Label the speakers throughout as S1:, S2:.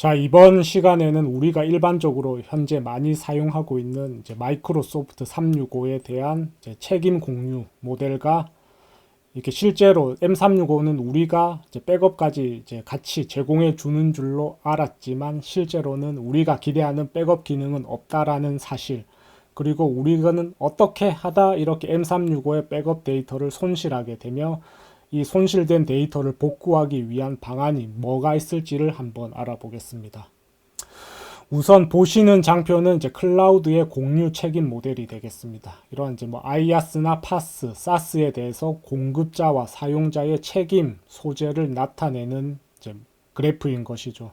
S1: 자, 이번 시간에는 우리가 일반적으로 현재 많이 사용하고 있는 이제 마이크로소프트 365에 대한 이제 책임 공유 모델과 이렇게 실제로 M365는 우리가 이제 백업까지 이제 같이 제공해 주는 줄로 알았지만 실제로는 우리가 기대하는 백업 기능은 없다라는 사실, 그리고 우리는 어떻게 하다 이렇게 M365의 백업 데이터를 손실하게 되며 이 손실된 데이터를 복구하기 위한 방안이 뭐가 있을지를 한번 알아보겠습니다. 우선 보시는 장표는 이제 클라우드의 공유 책임 모델이 되겠습니다. 이런 이제 뭐 IaaS나 PaaS, SaaS에 대해서 공급자와 사용자의 책임, 소재를 나타내는 이제 그래프인 것이죠.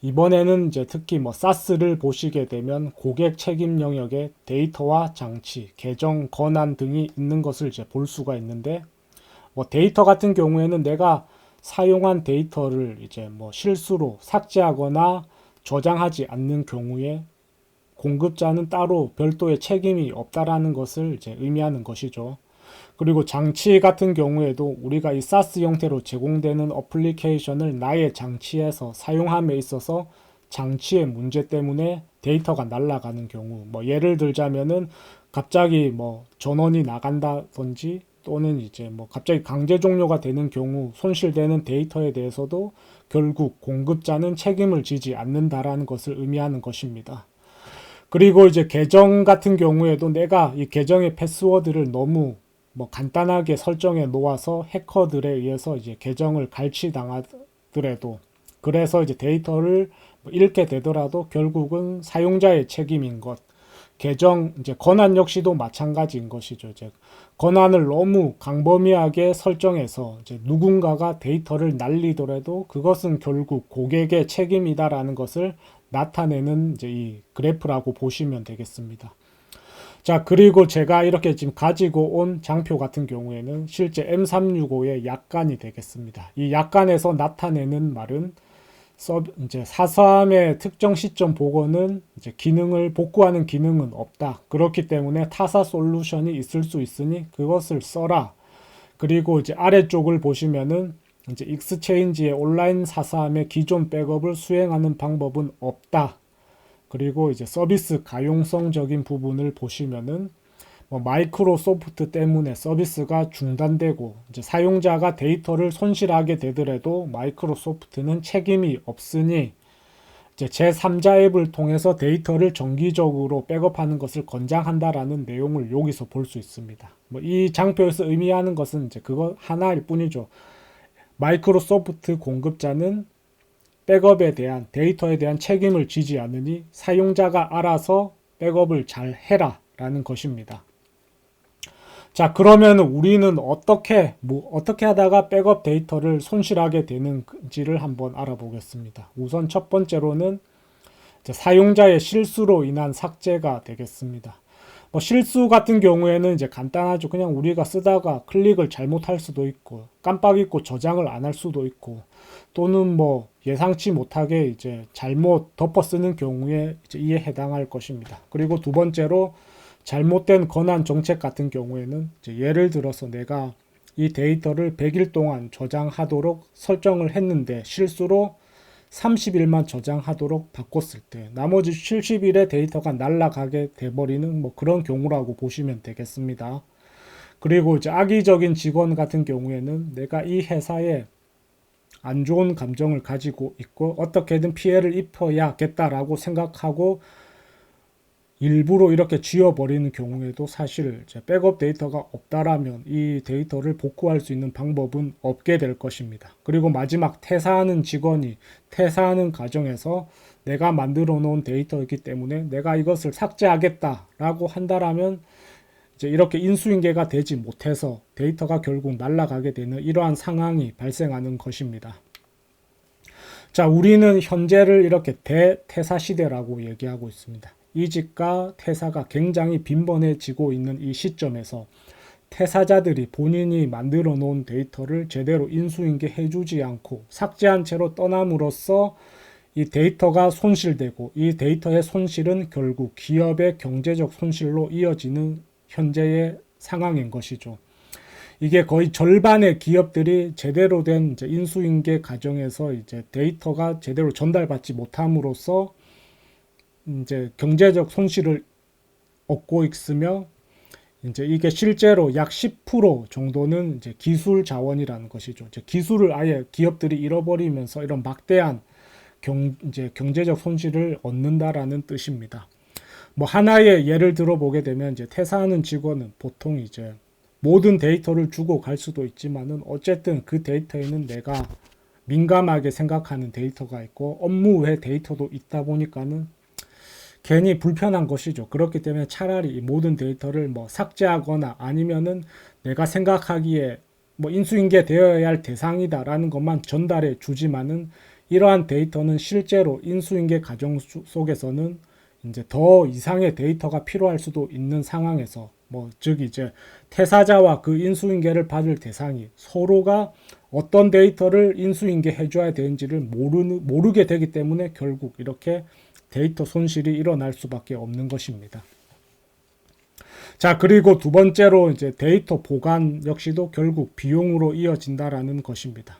S1: 이번에는 이제 특히 뭐 SaaS를 보시게 되면 고객 책임 영역에 데이터와 장치, 계정, 권한 등이 있는 것을 이제 볼 수가 있는데, 뭐 데이터 같은 경우에는 내가 사용한 데이터를 이제 뭐 실수로 삭제하거나 저장하지 않는 경우에 공급자는 따로 별도의 책임이 없다라는 것을 이제 의미하는 것이죠. 그리고 장치 같은 경우에도 우리가 이 SaaS 형태로 제공되는 어플리케이션을 나의 장치에서 사용함에 있어서 장치의 문제 때문에 데이터가 날아가는 경우, 뭐 예를 들자면은 갑자기 뭐 전원이 나간다든지 또는 이제 뭐 갑자기 강제 종료가 되는 경우 손실되는 데이터에 대해서도 결국 공급자는 책임을 지지 않는다라는 것을 의미하는 것입니다. 그리고 이제 계정 같은 경우에도 내가 이 계정의 패스워드를 너무 뭐 간단하게 설정해 놓아서 해커들에 의해서 이제 계정을 갈취당하더라도, 그래서 이제 데이터를 잃게 되더라도 결국은 사용자의 책임인 것. 계정 이제 권한 역시도 마찬가지인 것이죠. 이제 권한을 너무 광범위하게 설정해서 이제 누군가가 데이터를 날리더라도 그것은 결국 고객의 책임이다라는 것을 나타내는 이제 이 그래프라고 보시면 되겠습니다. 자, 그리고 제가 이렇게 지금 가지고 온 장표 같은 경우에는 실제 M365의 약관이 되겠습니다. 이 약관에서 나타내는 말은 이제 4.3의 특정 시점 복원은 이제 기능을 복구하는 기능은 없다. 그렇기 때문에 타사 솔루션이 있을 수 있으니 그것을 써라. 그리고 이제 아래쪽을 보시면은 이제 익스체인지의 온라인 4.3의 기존 백업을 수행하는 방법은 없다. 그리고 이제 서비스 가용성적인 부분을 보시면은 뭐 마이크로소프트 때문에 서비스가 중단되고 이제 사용자가 데이터를 손실하게 되더라도 마이크로소프트는 책임이 없으니 이제 제3자 앱을 통해서 데이터를 정기적으로 백업하는 것을 권장한다라는 내용을 여기서 볼 수 있습니다. 뭐 이 장표에서 의미하는 것은 이제 그거 하나일 뿐이죠. 마이크로소프트 공급자는 백업에 대한 데이터에 대한 책임을 지지 않으니 사용자가 알아서 백업을 잘 해라 라는 것입니다. 자, 그러면 우리는 어떻게 하다가 백업 데이터를 손실하게 되는지를 한번 알아보겠습니다. 우선 첫 번째로는 사용자의 실수로 인한 삭제가 되겠습니다. 뭐 실수 같은 경우에는 이제 간단하죠. 그냥 우리가 쓰다가 클릭을 잘못할 수도 있고, 깜빡 잊고 저장을 안 할 수도 있고, 또는 뭐 예상치 못하게 이제 잘못 덮어 쓰는 경우에 이제 이에 해당할 것입니다. 그리고 두 번째로 잘못된 권한 정책 같은 경우에는 이제 예를 들어서 내가 이 데이터를 100일 동안 저장하도록 설정을 했는데 실수로 30일만 저장하도록 바꿨을 때 나머지 70일의 데이터가 날아가게 돼버리는 뭐 그런 경우라고 보시면 되겠습니다. 그리고 이제 악의적인 직원 같은 경우에는 내가 이 회사에 안 좋은 감정을 가지고 있고 어떻게든 피해를 입혀야겠다라고 생각하고 일부러 이렇게 지워버리는 경우에도 사실 백업 데이터가 없다라면 이 데이터를 복구할 수 있는 방법은 없게 될 것입니다. 그리고 마지막 퇴사하는 직원이 퇴사하는 과정에서 내가 만들어 놓은 데이터이기 때문에 내가 이것을 삭제하겠다라고 한다라면 이제 이렇게 인수인계가 되지 못해서 데이터가 결국 날아가게 되는 이러한 상황이 발생하는 것입니다. 자, 우리는 현재를 이렇게 대퇴사 시대라고 얘기하고 있습니다. 이직과 퇴사가 굉장히 빈번해지고 있는 이 시점에서 퇴사자들이 본인이 만들어 놓은 데이터를 제대로 인수인계 해주지 않고 삭제한 채로 떠남으로써 이 데이터가 손실되고 이 데이터의 손실은 결국 기업의 경제적 손실로 이어지는 현재의 상황인 것이죠. 이게 거의 절반의 기업들이 제대로 된 이제 인수인계 과정에서 이제 데이터가 제대로 전달받지 못함으로써 이제 경제적 손실을 얻고 있으며 이제 이게 실제로 약 10% 정도는 이제 기술 자원이라는 것이죠. 이제 기술을 아예 기업들이 잃어버리면서 이런 막대한 이제 경제적 손실을 얻는다라는 뜻입니다. 뭐 하나의 예를 들어보게 되면 이제 퇴사하는 직원은 보통 이제 모든 데이터를 주고 갈 수도 있지만은 어쨌든 그 데이터에는 내가 민감하게 생각하는 데이터가 있고 업무 외 데이터도 있다 보니까는 괜히 불편한 것이죠. 그렇기 때문에 차라리 이 모든 데이터를 뭐 삭제하거나 아니면은 내가 생각하기에 뭐 인수인계 되어야 할 대상이다라는 것만 전달해 주지만은 이러한 데이터는 실제로 인수인계 과정 속에서는 이제 더 이상의 데이터가 필요할 수도 있는 상황에서 뭐 즉 이제 퇴사자와 그 인수인계를 받을 대상이 서로가 어떤 데이터를 인수인계 해줘야 되는지를 모르게 되기 때문에 결국 이렇게 데이터 손실이 일어날 수밖에 없는 것입니다. 자, 그리고 두 번째로 이제 데이터 보관 역시도 결국 비용으로 이어진다라는 것입니다.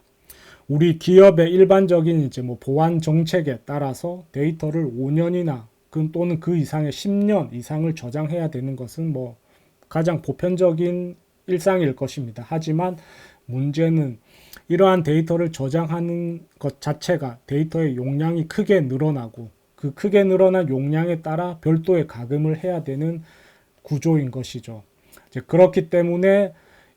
S1: 우리 기업의 일반적인 이제 뭐 보안 정책에 따라서 데이터를 5년이나 또는 그 이상의 10년 이상을 저장해야 되는 것은 뭐 가장 보편적인 일상일 것입니다. 하지만 문제는 이러한 데이터를 저장하는 것 자체가 데이터의 용량이 크게 늘어나고 그 크게 늘어난 용량에 따라 별도의 가금을 해야 되는 구조인 것이죠. 이제 그렇기 때문에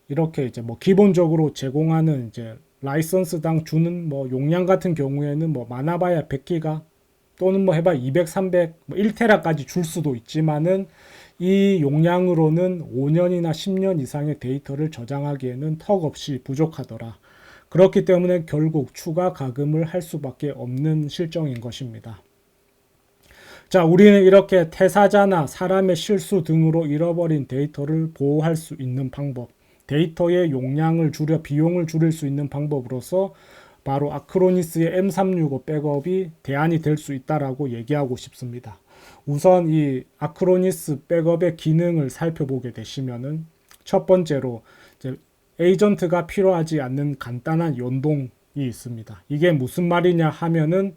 S1: 이렇게 이제 뭐 기본적으로 제공하는 이제 라이선스당 주는 뭐 용량 같은 경우에는 뭐 많아봐야 100기가 또는 뭐 해봐 200, 300, 뭐 1테라까지 줄 수도 있지만은 이 용량으로는 5년이나 10년 이상의 데이터를 저장하기에는 턱없이 부족하더라. 그렇기 때문에 결국 추가 가금을 할 수밖에 없는 실정인 것입니다. 자, 우리는 이렇게 퇴사자나 사람의 실수 등으로 잃어버린 데이터를 보호할 수 있는 방법, 데이터의 용량을 줄여 비용을 줄일 수 있는 방법으로서 바로 아크로니스의 M365 백업이 대안이 될 수 있다라고 얘기하고 싶습니다. 우선 이 아크로니스 백업의 기능을 살펴보게 되시면은 첫 번째로 이제 에이전트가 필요하지 않는 간단한 연동이 있습니다. 이게 무슨 말이냐 하면은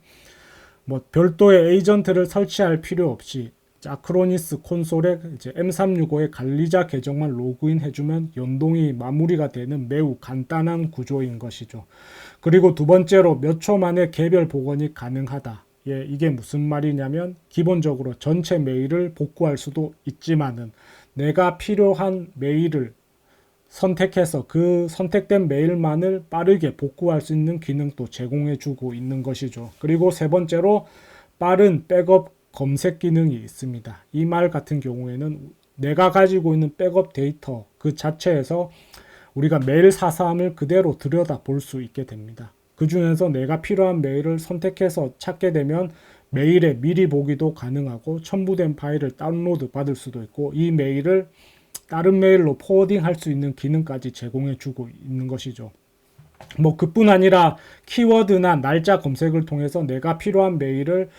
S1: 뭐 별도의 에이전트를 설치할 필요 없이 아크로니스 콘솔에 이제 M365의 관리자 계정만 로그인 해주면 연동이 마무리가 되는 매우 간단한 구조인 것이죠. 그리고 두 번째로 몇 초 만에 개별 복원이 가능하다. 예, 이게 무슨 말이냐면 기본적으로 전체 메일을 복구할 수도 있지만은 내가 필요한 메일을 선택해서 그 선택된 메일만을 빠르게 복구할 수 있는 기능도 제공해 주고 있는 것이죠. 그리고 세 번째로 빠른 백업 검색 기능이 있습니다. 이 말 같은 경우에는 내가 가지고 있는 백업 데이터 그 자체에서 우리가 메일 사서함을 그대로 들여다 볼 수 있게 됩니다. 그 중에서 내가 필요한 메일을 선택해서 찾게 되면 메일에 미리 보기도 가능하고 첨부된 파일을 다운로드 받을 수도 있고 이 메일을 다른 메일로 포워딩 할 수 있는 기능까지 제공해 주고 있는 것이죠. 뭐 그뿐 아니라 키워드나 날짜 검색을 통해서 내가 필요한 메일을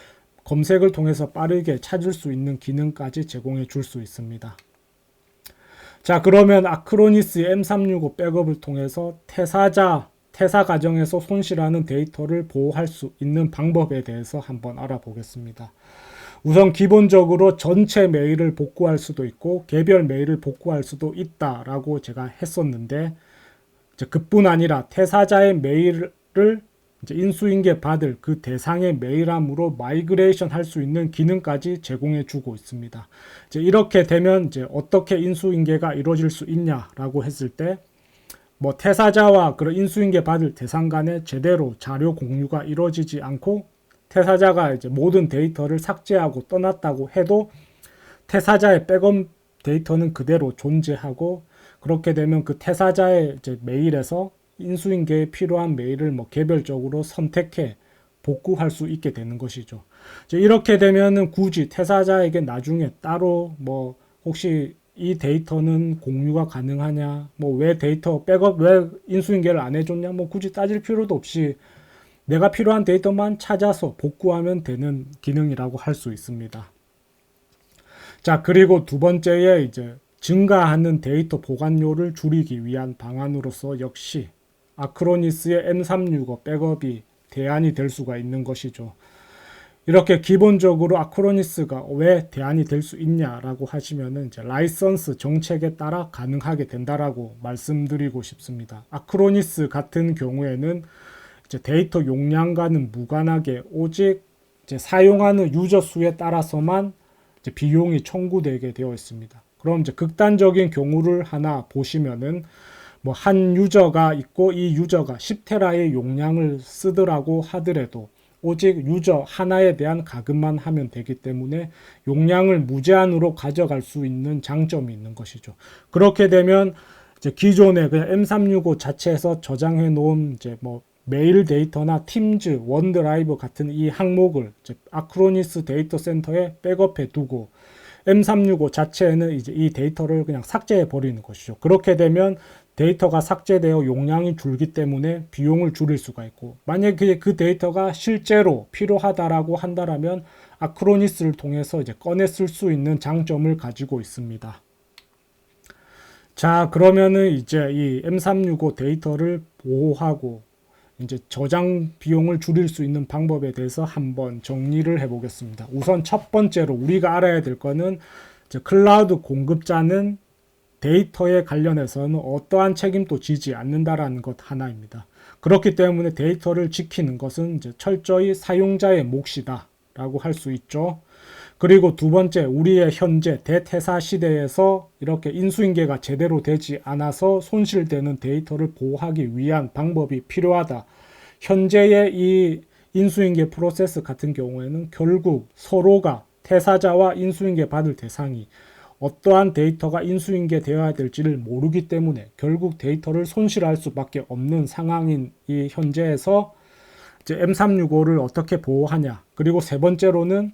S1: 검색을 통해서 빠르게 찾을 수 있는 기능까지 제공해 줄 수 있습니다. 자, 그러면 아크로니스의 M365 백업을 통해서 퇴사 과정에서 손실하는 데이터를 보호할 수 있는 방법에 대해서 한번 알아보겠습니다. 우선 기본적으로 전체 메일을 복구할 수도 있고 개별 메일을 복구할 수도 있다라고 제가 했었는데 그뿐 아니라 퇴사자의 메일을 이제 인수인계 받을 그 대상의 메일함으로 마이그레이션 할 수 있는 기능까지 제공해 주고 있습니다. 이제 이렇게 되면 이제 어떻게 인수인계가 이루어질 수 있냐라고 했을 때 뭐 퇴사자와 그런 인수인계 받을 대상 간에 제대로 자료 공유가 이루어지지 않고 퇴사자가 이제 모든 데이터를 삭제하고 떠났다고 해도 퇴사자의 백업 데이터는 그대로 존재하고 그렇게 되면 그 퇴사자의 이제 메일에서 인수인계에 필요한 메일을 뭐 개별적으로 선택해 복구할 수 있게 되는 것이죠. 이제 이렇게 되면은 굳이 퇴사자에게 나중에 따로 뭐 혹시 이 데이터는 공유가 가능하냐, 뭐 왜 데이터 백업 왜 인수인계를 안 해줬냐, 뭐 굳이 따질 필요도 없이 내가 필요한 데이터만 찾아서 복구하면 되는 기능이라고 할 수 있습니다. 자, 그리고 두 번째에 이제 증가하는 데이터 보관료를 줄이기 위한 방안으로서 역시 아크로니스의 M365 백업이 대안이 될 수가 있는 것이죠. 이렇게 기본적으로 아크로니스가 왜 대안이 될 수 있냐라고 하시면은 이제 라이선스 정책에 따라 가능하게 된다라고 말씀드리고 싶습니다. 아크로니스 같은 경우에는 이제 데이터 용량과는 무관하게 오직 이제 사용하는 유저 수에 따라서만 이제 비용이 청구되게 되어 있습니다. 그럼 이제 극단적인 경우를 하나 보시면은 뭐 한 유저가 있고 이 유저가 10테라의 용량을 쓰더라고 하더라도 오직 유저 하나에 대한 가급만 하면 되기 때문에 용량을 무제한으로 가져갈 수 있는 장점이 있는 것이죠. 그렇게 되면 이제 기존에 그냥 M365 자체에서 저장해 놓은 이제 뭐 메일 데이터나 팀즈, 원드라이브 같은 이 항목을 이제 아크로니스 데이터 센터에 백업해 두고 M365 자체에는 이제 이 데이터를 그냥 삭제해 버리는 것이죠. 그렇게 되면 데이터가 삭제되어 용량이 줄기 때문에 비용을 줄일 수가 있고, 만약에 그 데이터가 실제로 필요하다라고 한다면 아크로니스를 통해서 이제 꺼내 쓸 수 있는 장점을 가지고 있습니다. 자, 그러면은 이제 이 M365 데이터를 보호하고 이제 저장 비용을 줄일 수 있는 방법에 대해서 한번 정리를 해 보겠습니다. 우선 첫 번째로 우리가 알아야 될 거는 이제 클라우드 공급자는 데이터에 관련해서는 어떠한 책임도 지지 않는다라는 것 하나입니다. 그렇기 때문에 데이터를 지키는 것은 이제 철저히 사용자의 몫이다라고 할 수 있죠. 그리고 두 번째, 우리의 현재 대퇴사 시대에서 이렇게 인수인계가 제대로 되지 않아서 손실되는 데이터를 보호하기 위한 방법이 필요하다. 현재의 이 인수인계 프로세스 같은 경우에는 결국 서로가 퇴사자와 인수인계 받을 대상이 어떠한 데이터가 인수인계 되어야 될지를 모르기 때문에 결국 데이터를 손실할 수밖에 없는 상황인 이 현재에서 이제 M365를 어떻게 보호하냐. 그리고 세 번째로는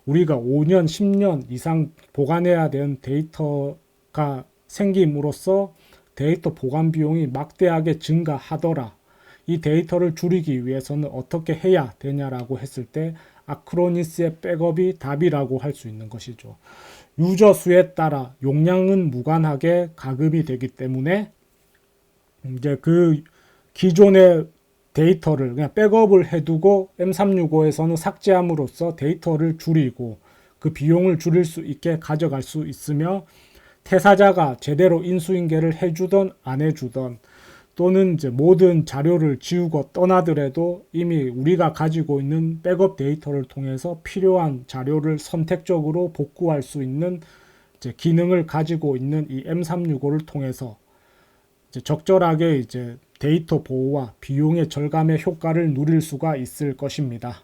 S1: 우리가 5년, 10년 이상 보관해야 되는 데이터가 생김으로써 데이터 보관 비용이 막대하게 증가하더라. 이 데이터를 줄이기 위해서는 어떻게 해야 되냐라고 했을 때 아크로니스의 백업이 답이라고 할 수 있는 것이죠. 유저 수에 따라 용량은 무관하게 가급이 되기 때문에 이제 그 기존의 데이터를 그냥 백업을 해두고 M365에서는 삭제함으로써 데이터를 줄이고 그 비용을 줄일 수 있게 가져갈 수 있으며, 퇴사자가 제대로 인수인계를 해주던 안 해주던 또는 이제 모든 자료를 지우고 떠나더라도 이미 우리가 가지고 있는 백업 데이터를 통해서 필요한 자료를 선택적으로 복구할 수 있는 이제 기능을 가지고 있는 이 M365를 통해서 이제 적절하게 이제 데이터 보호와 비용의 절감의 효과를 누릴 수가 있을 것입니다.